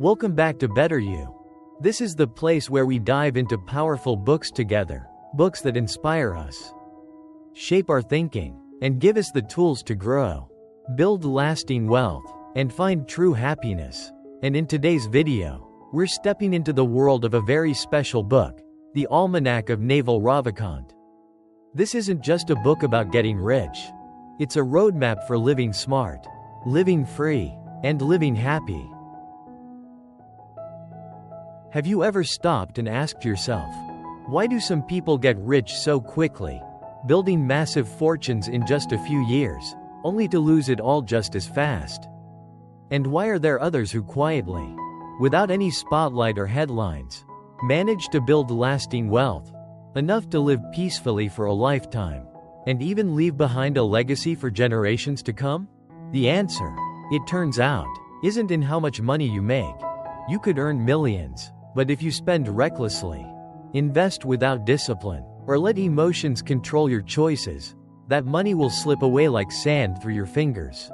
Welcome back to Better You. This is the place where we dive into powerful books together, books that inspire us, shape our thinking, and give us the tools to grow, build lasting wealth, and find true happiness. And in today's video, we're stepping into the world of a very special book, the Almanack of Naval Ravikant. This isn't just a book about getting rich. It's a roadmap for living smart, living free, and living happy. Have you ever stopped and asked yourself, why do some people get rich so quickly, building massive fortunes in just a few years, only to lose it all just as fast? And why are there others who quietly, without any spotlight or headlines, manage to build lasting wealth, enough to live peacefully for a lifetime, and even leave behind a legacy for generations to come? The answer, it turns out, isn't in how much money you make. You could earn millions, but if you spend recklessly, invest without discipline, or let emotions control your choices, that money will slip away like sand through your fingers.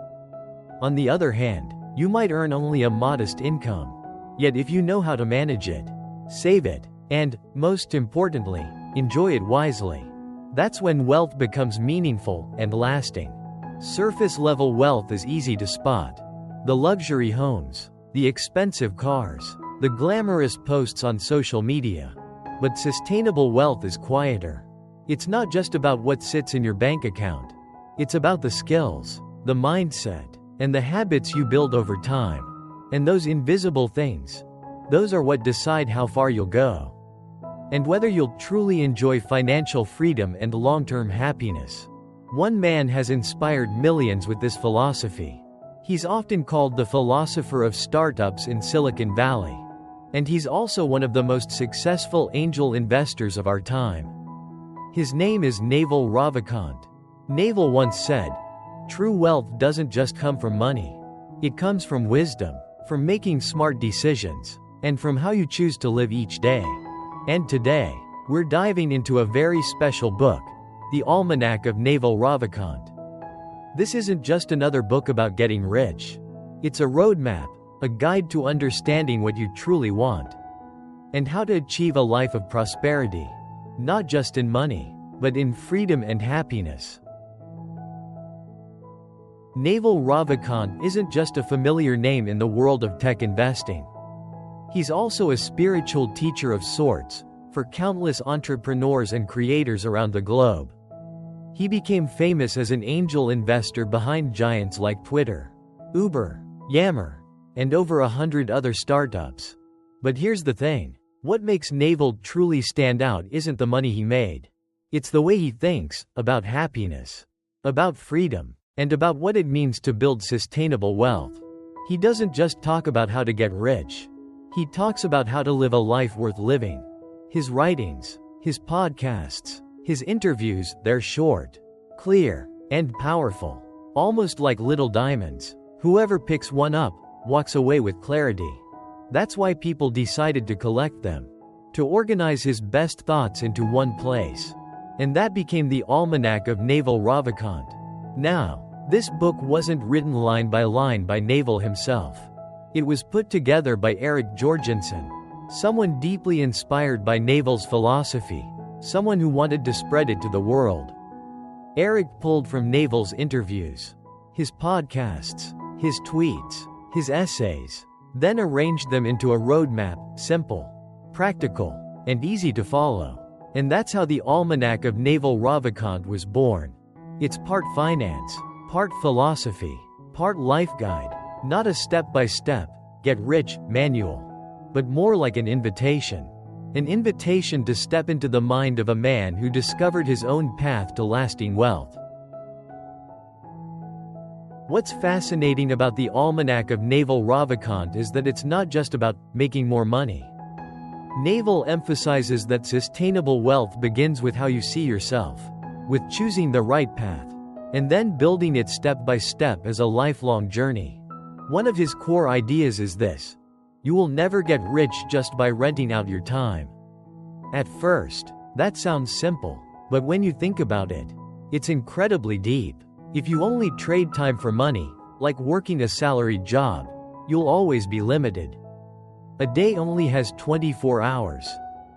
On the other hand, you might earn only a modest income. Yet if you know how to manage it, save it, and, most importantly, enjoy it wisely, that's when wealth becomes meaningful and lasting. Surface-level wealth is easy to spot. The luxury homes, the expensive cars, the glamorous posts on social media. But sustainable wealth is quieter. It's not just about what sits in your bank account. It's about the skills, the mindset, and the habits you build over time. And those invisible things, those are what decide how far you'll go, and whether you'll truly enjoy financial freedom and long-term happiness. One man has inspired millions with this philosophy. He's often called the philosopher of startups in Silicon Valley. And he's also one of the most successful angel investors of our time. His name is Naval Ravikant. Naval once said, "True wealth doesn't just come from money. It comes from wisdom, from making smart decisions, and from how you choose to live each day." And today, we're diving into a very special book, the Almanack of Naval Ravikant. This isn't just another book about getting rich. It's a roadmap, a guide to understanding what you truly want, and how to achieve a life of prosperity, not just in money, but in freedom and happiness. Naval Ravikant isn't just a familiar name in the world of tech investing. He's also a spiritual teacher of sorts for countless entrepreneurs and creators around the globe. He became famous as an angel investor behind giants like Twitter, Uber, Yammer, and over 100 other startups. But here's the thing. What makes Naval truly stand out isn't the money he made. It's the way he thinks about happiness, about freedom, and about what it means to build sustainable wealth. He doesn't just talk about how to get rich. He talks about how to live a life worth living. His writings, his podcasts, his interviews, they're short, clear, and powerful, almost like little diamonds. Whoever picks one up walks away with clarity. That's why people decided to collect them, to organize his best thoughts into one place. And that became the Almanack of Naval Ravikant. Now, this book wasn't written line by Naval himself. It was put together by Eric Jorgensen, someone deeply inspired by Naval's philosophy, someone who wanted to spread it to the world. Eric pulled from Naval's interviews, his podcasts, his tweets, his essays, then arranged them into a roadmap, simple, practical, and easy to follow. And that's how the Almanack of Naval Ravikant was born. It's part finance, part philosophy, part life guide, not a step-by-step, get-rich manual, but more like an invitation to step into the mind of a man who discovered his own path to lasting wealth. What's fascinating about the Almanack of Naval Ravikant is that it's not just about making more money. Naval emphasizes that sustainable wealth begins with how you see yourself, with choosing the right path, and then building it step by step as a lifelong journey. One of his core ideas is this: you will never get rich just by renting out your time. At first, that sounds simple, but when you think about it, it's incredibly deep. If you only trade time for money, like working a salaried job, you'll always be limited. A day only has 24 hours.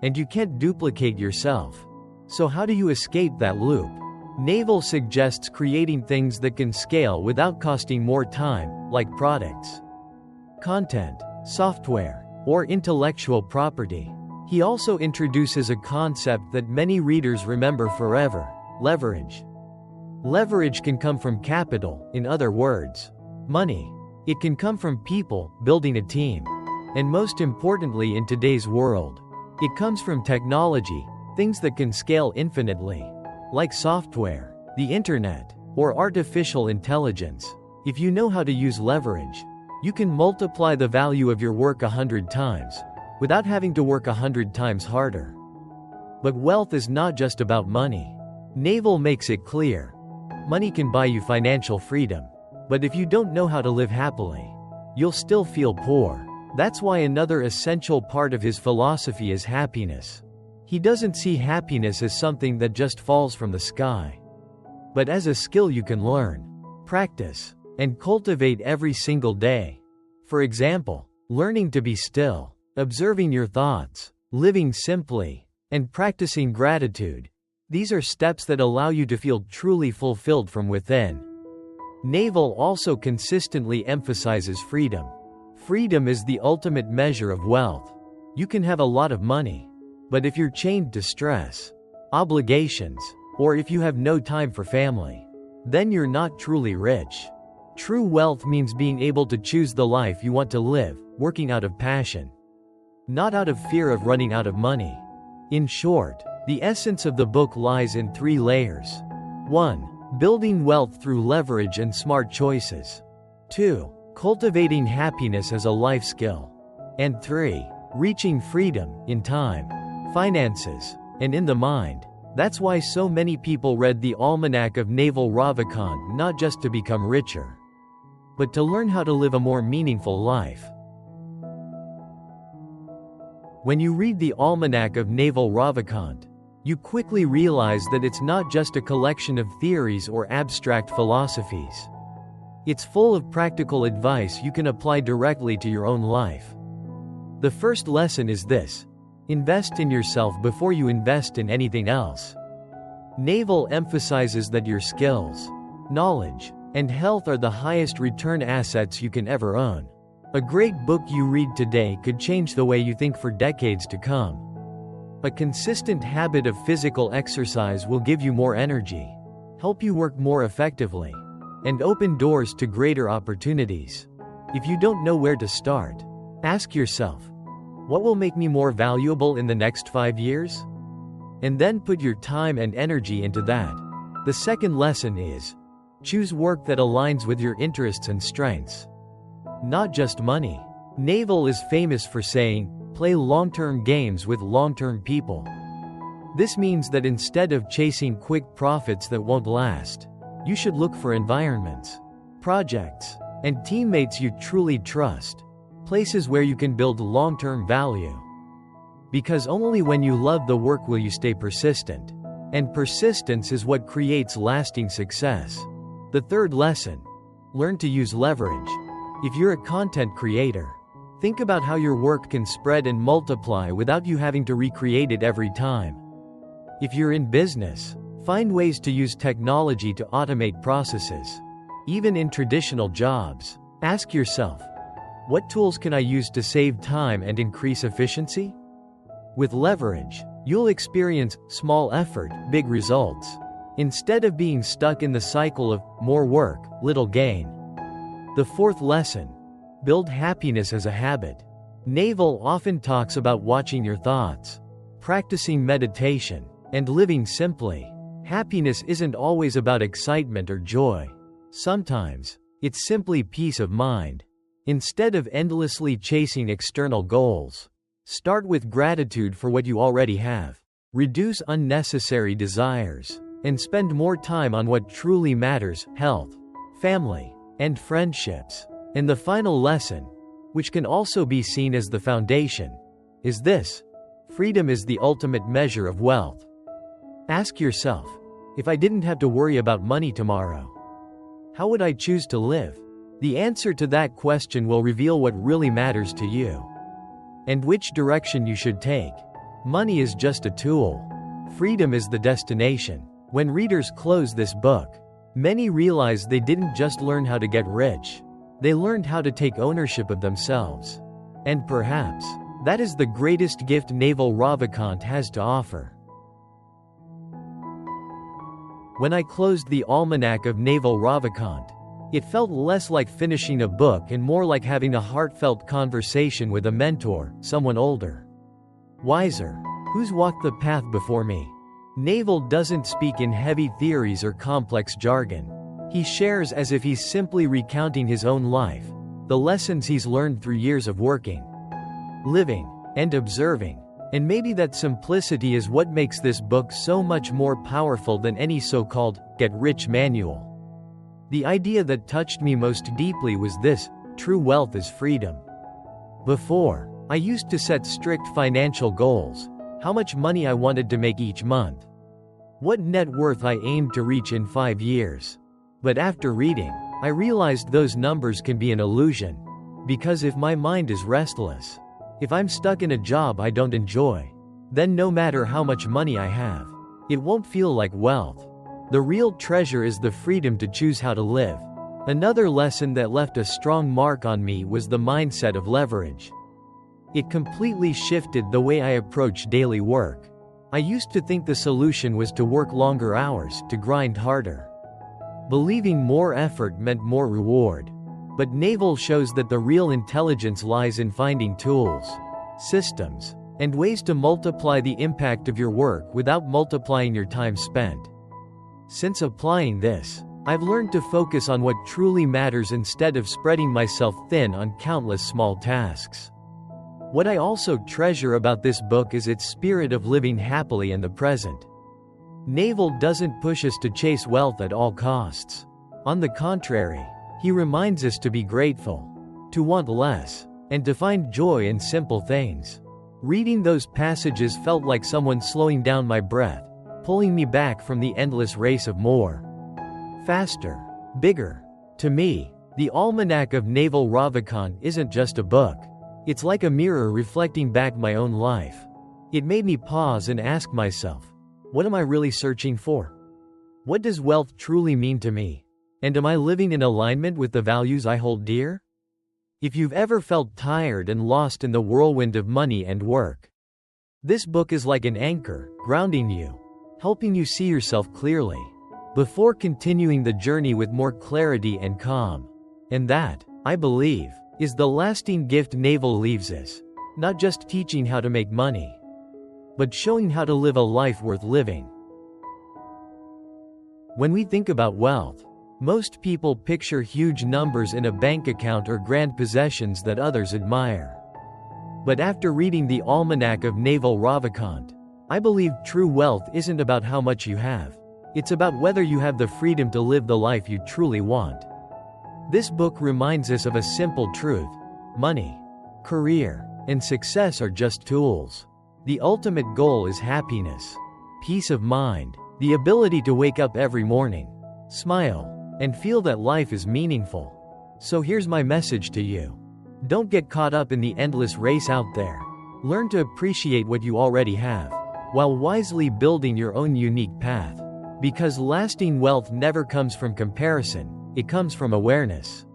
And you can't duplicate yourself. So how do you escape that loop? Naval suggests creating things that can scale without costing more time, like products, content, software, or intellectual property. He also introduces a concept that many readers remember forever: leverage. Leverage can come from capital, in other words, money. It can come from people, building a team. And most importantly in today's world, it comes from technology, things that can scale infinitely, like software, the internet, or artificial intelligence. If you know how to use leverage, you can multiply the value of your work 100 times, without having to work 100 times harder. But wealth is not just about money. Naval makes it clear. Money can buy you financial freedom. But if you don't know how to live happily, you'll still feel poor. That's why another essential part of his philosophy is happiness. He doesn't see happiness as something that just falls from the sky, but as a skill you can learn, practice, and cultivate every single day. For example, learning to be still, observing your thoughts, living simply, and practicing gratitude. These are steps that allow you to feel truly fulfilled from within. Naval also consistently emphasizes freedom. Freedom is the ultimate measure of wealth. You can have a lot of money, but if you're chained to stress, obligations, or if you have no time for family, then you're not truly rich. True wealth means being able to choose the life you want to live, working out of passion, not out of fear of running out of money. In short, the essence of the book lies in 3 layers. 1. Building wealth through leverage and smart choices. 2. Cultivating happiness as a life skill. And 3. Reaching freedom, in time, finances, and in the mind. That's why so many people read the Almanack of Naval Ravikant not just to become richer, but to learn how to live a more meaningful life. When you read the Almanack of Naval Ravikant, you quickly realize that it's not just a collection of theories or abstract philosophies. It's full of practical advice you can apply directly to your own life. The first lesson is this: invest in yourself before you invest in anything else. Naval emphasizes that your skills, knowledge, and health are the highest return assets you can ever own. A great book you read today could change the way you think for decades to come. A consistent habit of physical exercise will give you more energy, help you work more effectively, and open doors to greater opportunities. If you don't know where to start, ask yourself, what will make me more valuable in the next 5 years? And then put your time and energy into that. The second lesson is, choose work that aligns with your interests and strengths. Not just money. Naval is famous for saying, play long-term games with long-term people. This means that instead of chasing quick profits that won't last, you should look for environments, projects, and teammates you truly trust. Places where you can build long-term value. Because only when you love the work will you stay persistent. And persistence is what creates lasting success. The third lesson: learn to use leverage. If you're a content creator, think about how your work can spread and multiply without you having to recreate it every time. If you're in business, find ways to use technology to automate processes. Even in traditional jobs, ask yourself, what tools can I use to save time and increase efficiency? With leverage, you'll experience small effort, big results, instead of being stuck in the cycle of more work, little gain. The fourth lesson: build happiness as a habit. Naval often talks about watching your thoughts, practicing meditation, and living simply. Happiness isn't always about excitement or joy. Sometimes, it's simply peace of mind. Instead of endlessly chasing external goals, start with gratitude for what you already have. Reduce unnecessary desires, and spend more time on what truly matters: health, family, and friendships. And the final lesson, which can also be seen as the foundation, is this: freedom is the ultimate measure of wealth. Ask yourself, if I didn't have to worry about money tomorrow, how would I choose to live? The answer to that question will reveal what really matters to you. and which direction you should take. Money is just a tool. Freedom is the destination. When readers close this book, many realize they didn't just learn how to get rich. They learned how to take ownership of themselves. And perhaps, that is the greatest gift Naval Ravikant has to offer. When I closed the Almanack of Naval Ravikant, it felt less like finishing a book and more like having a heartfelt conversation with a mentor, someone older, wiser, who's walked the path before me. Naval doesn't speak in heavy theories or complex jargon. He shares as if he's simply recounting his own life, the lessons he's learned through years of working, living, and observing. And maybe that simplicity is what makes this book so much more powerful than any so-called get-rich manual. The idea that touched me most deeply was this: true wealth is freedom. Before, I used to set strict financial goals, how much money I wanted to make each month, what net worth I aimed to reach in 5 years. But after reading, I realized those numbers can be an illusion. Because if my mind is restless, if I'm stuck in a job I don't enjoy, then no matter how much money I have, it won't feel like wealth. The real treasure is the freedom to choose how to live. Another lesson that left a strong mark on me was the mindset of leverage. It completely shifted the way I approach daily work. I used to think the solution was to work longer hours, to grind harder, believing more effort meant more reward. But Naval shows that the real intelligence lies in finding tools, systems, and ways to multiply the impact of your work without multiplying your time spent. Since applying this, I've learned to focus on what truly matters instead of spreading myself thin on countless small tasks. What I also treasure about this book is its spirit of living happily in the present. Naval doesn't push us to chase wealth at all costs. On the contrary, he reminds us to be grateful, to want less, and to find joy in simple things. Reading those passages felt like someone slowing down my breath, pulling me back from the endless race of more, faster, bigger. To me, the Almanack of Naval Ravikant isn't just a book. It's like a mirror reflecting back my own life. It made me pause and ask myself, what am I really searching for? What does wealth truly mean to me? And am I living in alignment with the values I hold dear? If you've ever felt tired and lost in the whirlwind of money and work, this book is like an anchor, grounding you, helping you see yourself clearly, before continuing the journey with more clarity and calm. And that, I believe, is the lasting gift Naval leaves us, not just teaching how to make money, but showing how to live a life worth living. When we think about wealth, most people picture huge numbers in a bank account or grand possessions that others admire. But after reading the Almanack of Naval Ravikant, I believe true wealth isn't about how much you have. It's about whether you have the freedom to live the life you truly want. This book reminds us of a simple truth: money, career, and success are just tools. The ultimate goal is happiness, peace of mind, the ability to wake up every morning, smile, and feel that life is meaningful. So here's my message to you. Don't get caught up in the endless race out there. Learn to appreciate what you already have, while wisely building your own unique path. Because lasting wealth never comes from comparison, it comes from awareness,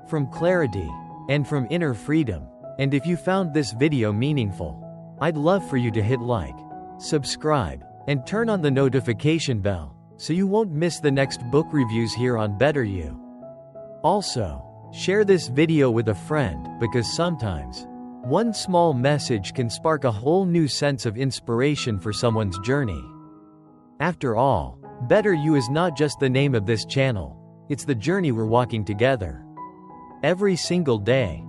from clarity, and from inner freedom. And if you found this video meaningful, I'd love for you to hit like, subscribe, and turn on the notification bell, so you won't miss the next book reviews here on Better You. Also, share this video with a friend, because sometimes, one small message can spark a whole new sense of inspiration for someone's journey. After all, Better You is not just the name of this channel, it's the journey we're walking together. Every single day.